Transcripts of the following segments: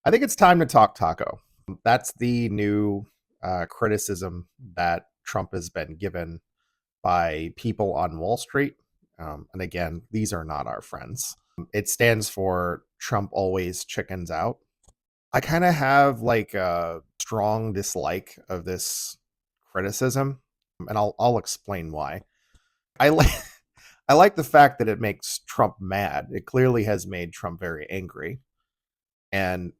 I think it's time to talk taco. That's the new criticism that Trump has been given by people on Wall Street. And again, these are not our friends. It stands for Trump always chickens out. I kind of have like a strong dislike of this criticism, and I'll explain why. I like I like the fact that it makes Trump mad. It clearly has made Trump very angry. And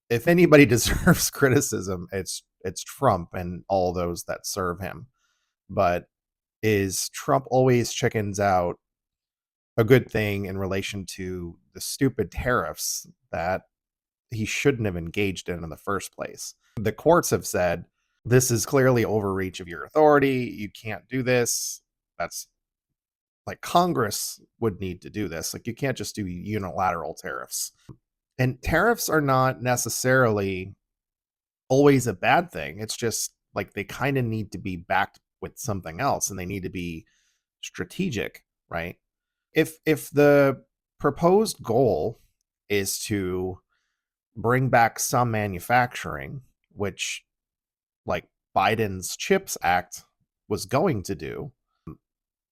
if anybody deserves criticism, it's Trump and all those that serve him. But is Trump always chickens out a good thing in relation to the stupid tariffs that he shouldn't have engaged in the first place? The courts have said this is clearly overreach of your authority. You can't do this. That's like Congress would need to do this. Like you can't just do unilateral tariffs. And tariffs are not necessarily always a bad thing. It's just like they kind of need to be backed with something else and they need to be strategic, right? If the proposed goal is to bring back some manufacturing, which like Biden's CHIPS Act was going to do,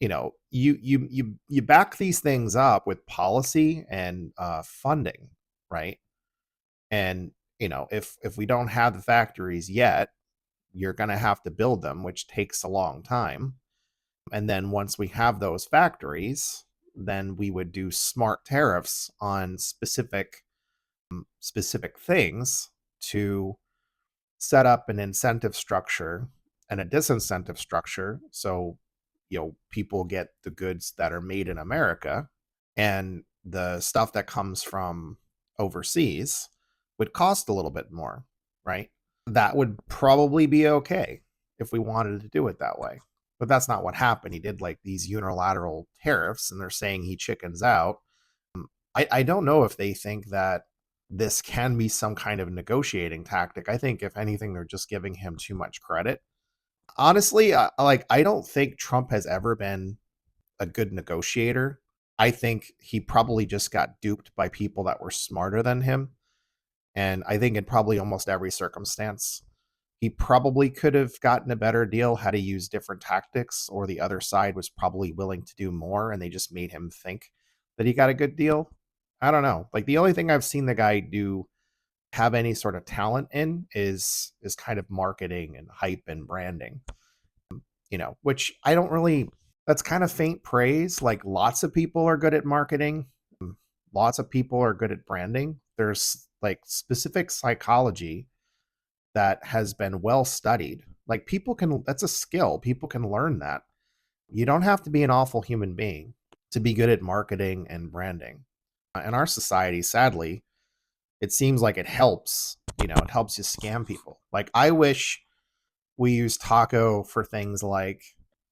you back these things up with policy and funding, right? And if we don't have the factories yet, you're going to have to build them, which takes a long time. And then once we have those factories, then we would do smart tariffs on specific things to set up an incentive structure and a disincentive structure so people get the goods that are made in America, and the stuff that comes from overseas would cost a little bit more, right? That would probably be okay if we wanted to do it that way. But that's not what happened. He did like these unilateral tariffs, and they're saying he chickens out. I don't know if they think that this can be some kind of negotiating tactic. I think, if anything, they're just giving him too much credit. Honestly, I don't think Trump has ever been a good negotiator. I think he probably just got duped by people that were smarter than him. And I think in probably almost every circumstance, he probably could have gotten a better deal had he used different tactics, or the other side was probably willing to do more and they just made him think that he got a good deal. I don't know. Like the only thing I've seen the guy do have any sort of talent in is kind of marketing and hype and branding, which I don't really, that's kind of faint praise. Like lots of people are good at marketing. Lots of people are good at branding. There's like specific psychology that has been well studied. Like people can, that's a skill. People can learn that. You don't have to be an awful human being to be good at marketing and branding. In our society, sadly, it seems like it helps, it helps you scam people. Like I wish we use taco for things like,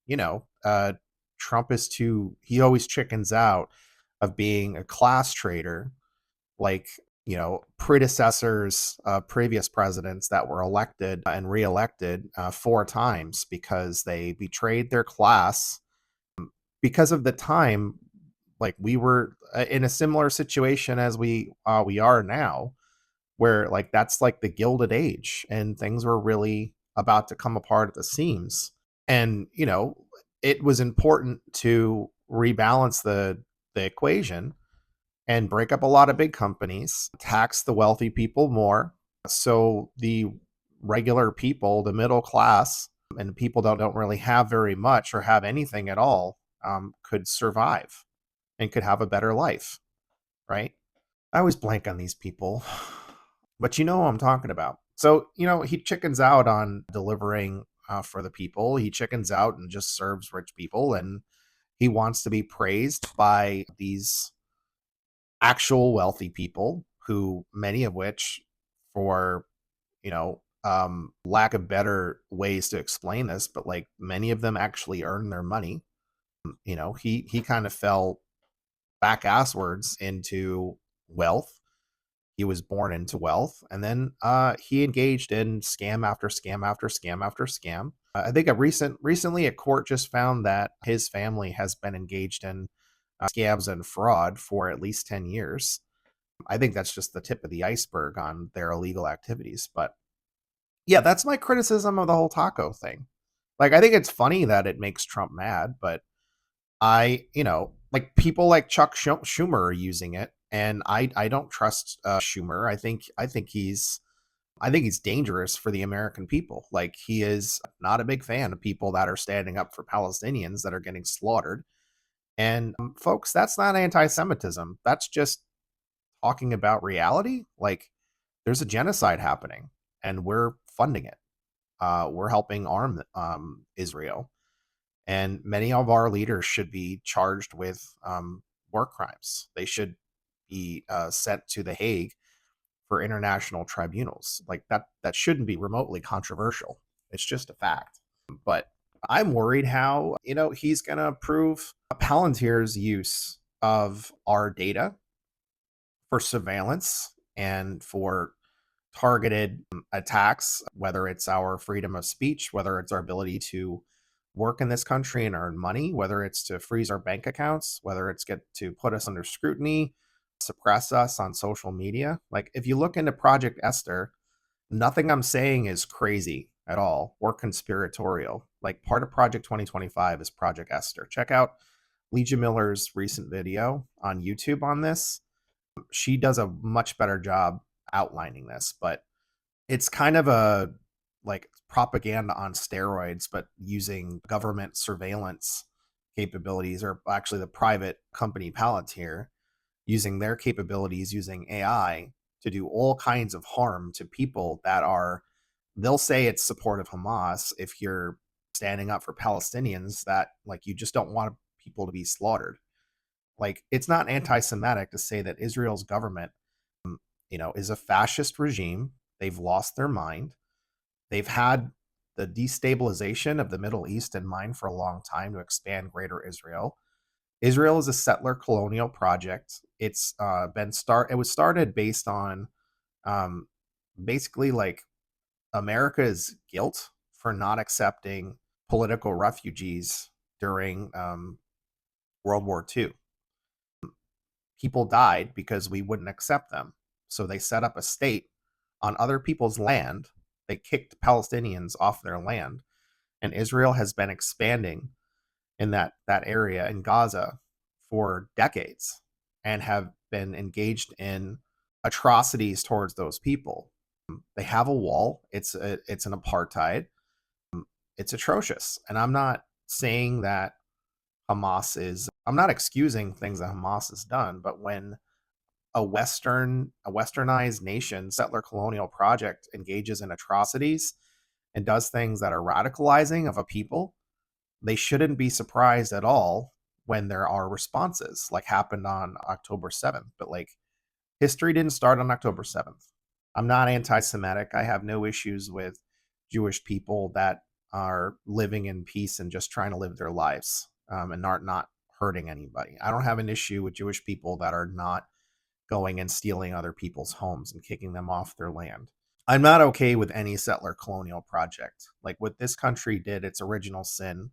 you know, uh, Trump is too, he always chickens out of being a class traitor, like, predecessors, previous presidents that were elected and reelected 4 times because they betrayed their class because of the time. Like we were in a similar situation as we are now, where like that's like the Gilded Age and things were really about to come apart at the seams. And it was important to rebalance the equation and break up a lot of big companies, tax the wealthy people more, so the regular people, the middle class, and people that don't really have very much or have anything at all, could survive and could have a better life, right? I always blank on these people, but you know what I'm talking about. So, he chickens out on delivering for the people. He chickens out and just serves rich people. And he wants to be praised by these actual wealthy people who, many of which, for, lack of better ways to explain this, but like many of them actually earn their money. He kind of fell back asswards into wealth. He was born into wealth, and then he engaged in scam after scam after scam after scam. I think recently a court just found that his family has been engaged in scams and fraud for at least 10 years. I think that's just the tip of the iceberg on their illegal activities. But yeah, that's my criticism of the whole taco thing. Like, I think it's funny that it makes Trump mad, but like people like Chuck Schumer are using it, and I don't trust Schumer. I think he's dangerous for the American people. Like, he is not a big fan of people that are standing up for Palestinians that are getting slaughtered. And folks, that's not anti-Semitism. That's just talking about reality. Like, there's a genocide happening, and we're funding it. We're helping arm Israel, and many of our leaders should be charged with war crimes. They should be sent to The Hague for international tribunals. Like, that shouldn't be remotely controversial. It's just a fact. But I'm worried how, he's going to approve Palantir's use of our data for surveillance and for targeted attacks, whether it's our freedom of speech, whether it's our ability to work in this country and earn money, whether it's to freeze our bank accounts, whether it's get to put us under scrutiny, suppress us on social media. Like, if you look into Project Esther, nothing I'm saying is crazy at all or conspiratorial. Like, part of Project 2025 is Project Esther. Check out Legia Miller's recent video on YouTube on this. She does a much better job outlining this, but it's kind of a like propaganda on steroids, but using government surveillance capabilities, or actually the private company Palantir using their capabilities using AI to do all kinds of harm to people that are, they'll say it's support of Hamas if you're standing up for Palestinians that, like, you just don't want people to be slaughtered. Like, it's not anti-Semitic to say that Israel's government, is a fascist regime. They've lost their mind. They've had the destabilization of the Middle East in mind for a long time to expand greater Israel. Israel is a settler colonial project. It was started based on um, basically like America's guilt for not accepting political refugees during World War II. People died because we wouldn't accept them. So they set up a state on other people's land. They kicked Palestinians off their land. And Israel has been expanding in that area in Gaza for decades and have been engaged in atrocities towards those people. They have a wall. It's an apartheid. It's atrocious. And I'm not saying that I'm not excusing things that Hamas has done, but when a westernized nation, settler colonial project, engages in atrocities and does things that are radicalizing of a people, they shouldn't be surprised at all when there are responses, like happened on October 7th. But like, history didn't start on October 7th. I'm not anti-Semitic. I have no issues with Jewish people that are living in peace and just trying to live their lives, and are not hurting anybody. I don't have an issue with Jewish people that are not going and stealing other people's homes and kicking them off their land. I'm not okay with any settler colonial project. Like, what this country did, its original sin,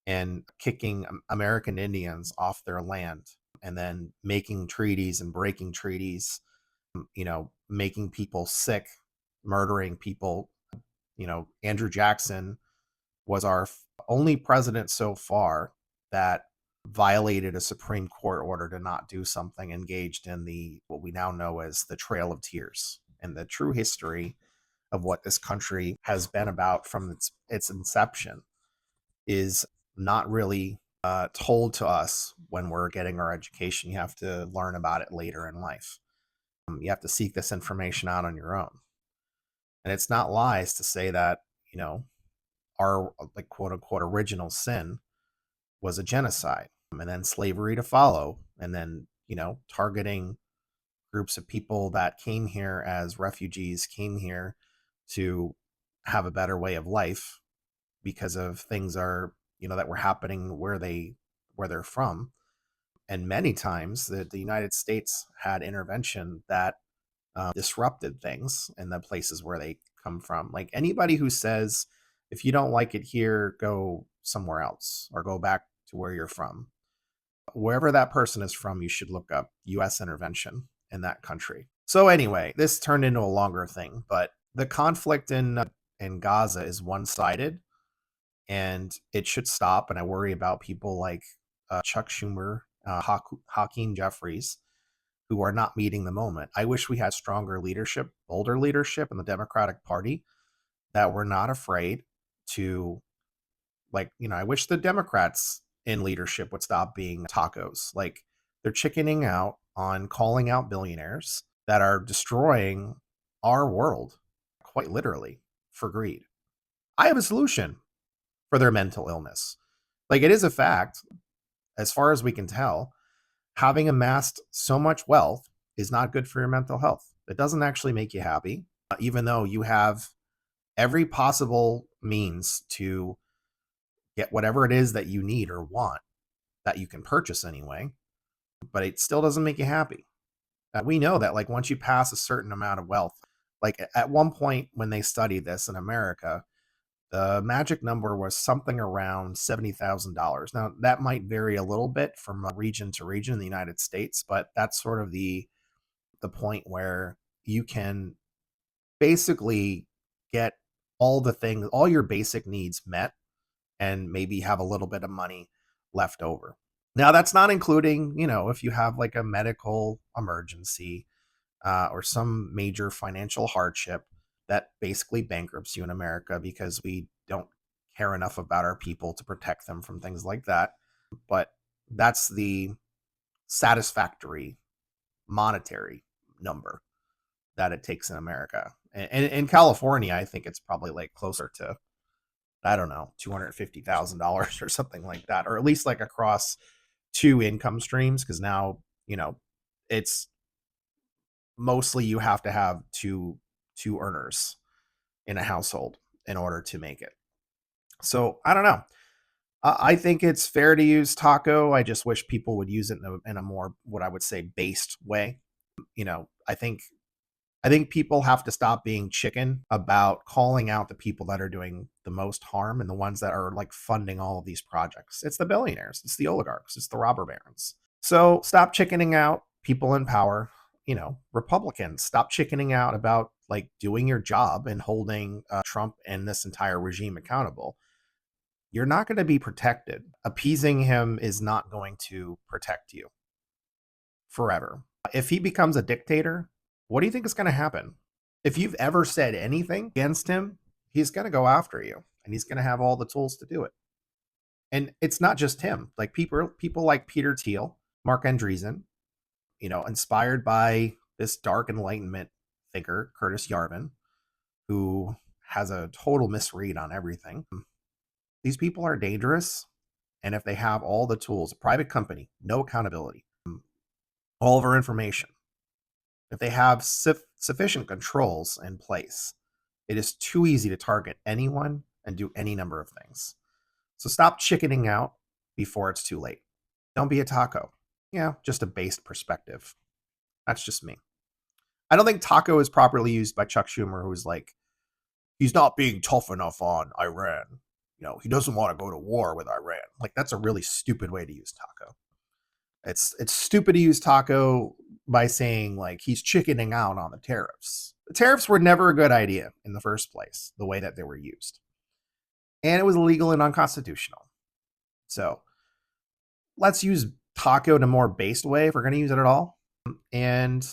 and kicking American Indians off their land and then making treaties and breaking treaties, making people sick, murdering people. Andrew Jackson was our only president so far that violated a Supreme Court order to not do something, engaged in the what we now know as the Trail of Tears. And the true history of what this country has been about from its inception is not really told to us when we're getting our education. You have to learn about it later in life. You have to seek this information out on your own. And it's not lies to say that, our, like, quote unquote original sin was a genocide, and then slavery to follow, and then, targeting groups of people that came here as refugees, came here to have a better way of life because of things that were happening where they're from. And many times the United States had intervention that disrupted things in the places where they come from. Like, anybody who says, if you don't like it here, go somewhere else or go back to where you're from, wherever that person is from, you should look up U.S. intervention. in that country. So anyway, this turned into a longer thing, but the conflict in Gaza is one-sided, and it should stop. And I worry about people like Chuck Schumer, Hakeem Jeffries, who are not meeting the moment. I wish we had stronger leadership, bolder leadership in the Democratic Party that were not afraid to, like, I wish the Democrats in leadership would stop being tacos. Like, they're chickening out on calling out billionaires that are destroying our world, quite literally, for greed. I have a solution for their mental illness. Like, it is a fact, as far as we can tell, having amassed so much wealth is not good for your mental health. It doesn't actually make you happy, even though you have every possible means to get whatever it is that you need or want, that you can purchase anyway, but it still doesn't make you happy. We know that, like, once you pass a certain amount of wealth, like at one point when they studied this in America, the magic number was something around $70,000. Now, that might vary a little bit from region to region in the United States, but that's sort of the point where you can basically get all your basic needs met, and maybe have a little bit of money left over. Now, that's not including, if you have like a medical emergency or some major financial hardship that basically bankrupts you in America because we don't care enough about our people to protect them from things like that. But that's the satisfactory monetary number that it takes in America. And in California, I think it's probably like closer to, I don't know, $250,000 or something like that, or at least like across two income streams. Cause now, it's mostly you have to have two earners in a household in order to make it. So I don't know. I think it's fair to use taco. I just wish people would use it in a more, what I would say, based way. I think people have to stop being chicken about calling out the people that are doing the most harm and the ones that are like funding all of these projects. It's the billionaires, it's the oligarchs, it's the robber barons. So stop chickening out people in power. Republicans, stop chickening out about like doing your job and holding Trump and this entire regime accountable. You're not going to be protected. Appeasing him is not going to protect you forever. If he becomes a dictator, what do you think is going to happen? If you've ever said anything against him, he's going to go after you, and he's going to have all the tools to do it. And it's not just him. Like people like Peter Thiel, Mark Andreessen, inspired by this dark Enlightenment thinker, Curtis Yarvin, who has a total misread on everything. These people are dangerous. And if they have all the tools, a private company, no accountability, all of our information, if they have sufficient controls in place, it is too easy to target anyone and do any number of things. So stop chickening out before it's too late. Don't be a taco. Yeah, just a based perspective. That's just me. I don't think taco is properly used by Chuck Schumer, who's like, he's not being tough enough on Iran. He doesn't want to go to war with Iran. Like, that's a really stupid way to use taco. It's stupid to use taco by saying like he's chickening out on the tariffs. The tariffs were never a good idea in the first place, the way that they were used. And it was illegal and unconstitutional. So let's use taco in a more based way if we're going to use it at all. And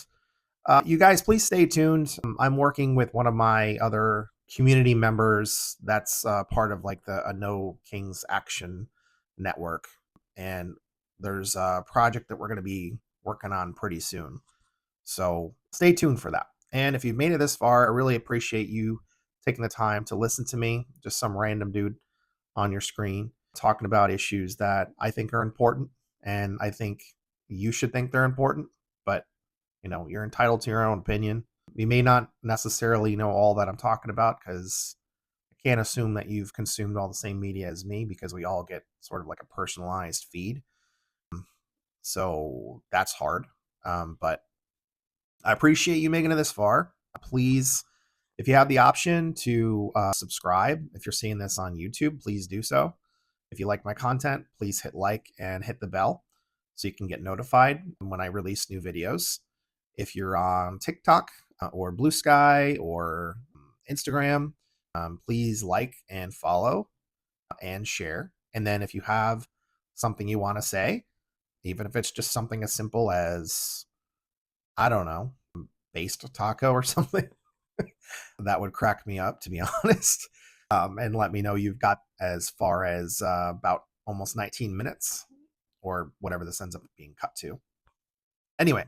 you guys, please stay tuned. I'm working with one of my other community members that's part of like the No Kings Action Network. And there's a project that we're going to be working on pretty soon. So stay tuned for that. And if you've made it this far, I really appreciate you taking the time to listen to me, just some random dude on your screen talking about issues that I think are important. And I think you should think they're important, but you're entitled to your own opinion. You may not necessarily know all that I'm talking about, because I can't assume that you've consumed all the same media as me, because we all get sort of like a personalized feed. So that's hard. But I appreciate you making it this far. Please, if you have the option to subscribe, if you're seeing this on YouTube, please do so. If you like my content, please hit like and hit the bell so you can get notified when I release new videos. If you're on TikTok or Blue Sky or Instagram, please like and follow and share. And then if you have something you want to say, even if it's just something as simple as, I don't know, based taco or something, that would crack me up, to be honest. And let me know you've got as far as about almost 19 minutes or whatever this ends up being cut to. Anyway,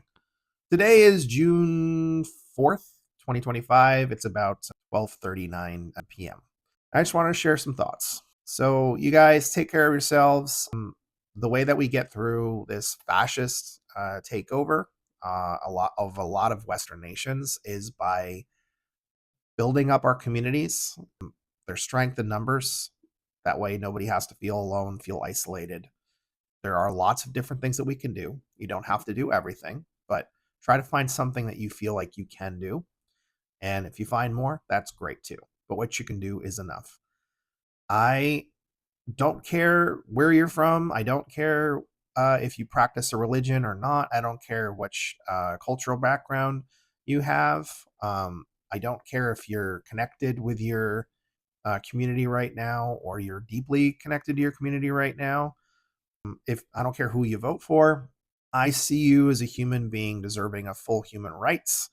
today is June 4th, 2025. It's about 12:39 p.m. I just want to share some thoughts. So you guys take care of yourselves. The way that we get through this fascist takeover, a lot of Western nations, is by building up our communities, their strength in numbers. That way, nobody has to feel alone, feel isolated. There are lots of different things that we can do. You don't have to do everything, but try to find something that you feel like you can do. And if you find more, that's great too. But what you can do is enough. I don't care where you're from. I don't care if you practice a religion or not. I don't care which cultural background you have. I don't care if you're connected with your community right now or you're deeply connected to your community right now. If I don't care who you vote for, I see you as a human being deserving of full human rights.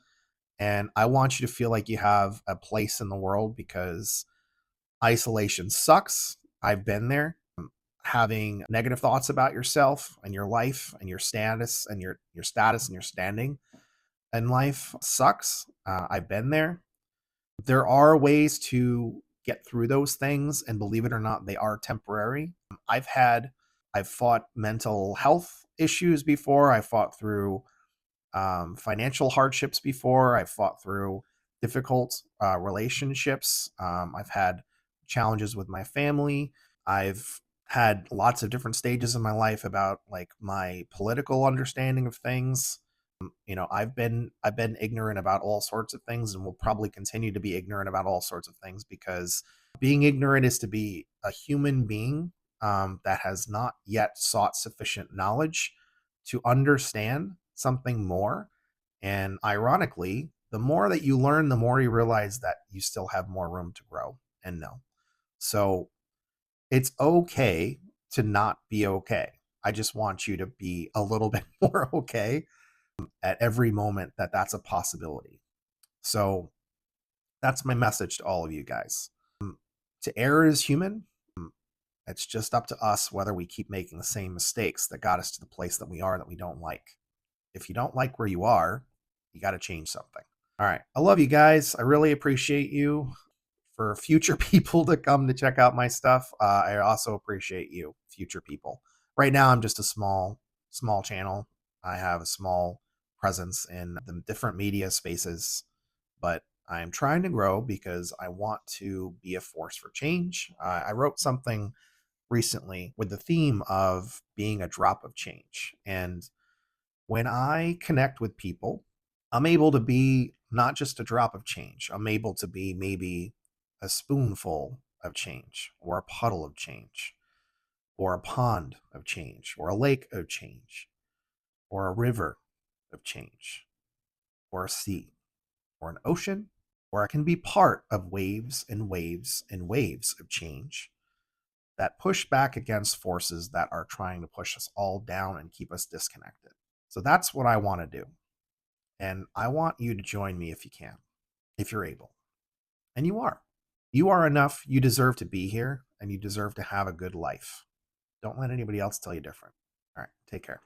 And I want you to feel like you have a place in the world because isolation sucks. I've been there. Having negative thoughts about yourself and your life and your status and your status and your standing in life sucks. I've been there. There are ways to get through those things, and believe it or not, they are temporary. I've fought mental health issues before. I fought through financial hardships before. I've fought through difficult relationships. I've had challenges with my family. I've had lots of different stages in my life about like my political understanding of things. I've been ignorant about all sorts of things and will probably continue to be ignorant about all sorts of things because being ignorant is to be a human being that has not yet sought sufficient knowledge to understand something more. And ironically, the more that you learn, the more you realize that you still have more room to grow and know. So it's okay to not be okay. I just want you to be a little bit more okay at every moment that that's a possibility. So that's my message to all of you guys. To err is human. It's just up to us whether we keep making the same mistakes that got us to the place that we are that we don't like. If you don't like where you are, you got to change something. All right. I love you guys. I really appreciate you. For future people to come to check out my stuff, I also appreciate you, future people. Right now, I'm just a small channel. I have a small presence in the different media spaces, but I'm trying to grow because I want to be a force for change. I wrote something recently with the theme of being a drop of change. And when I connect with people, I'm able to be not just a drop of change. I'm able to be maybe a spoonful of change, or a puddle of change, or a pond of change, or a lake of change, or a river of change, or a sea, or an ocean, or I can be part of waves and waves and waves of change that push back against forces that are trying to push us all down and keep us disconnected. So that's what I want to do. And I want you to join me if you can, if you're able. And you are. You are enough. You deserve to be here and you deserve to have a good life. Don't let anybody else tell you different. All right. Take care.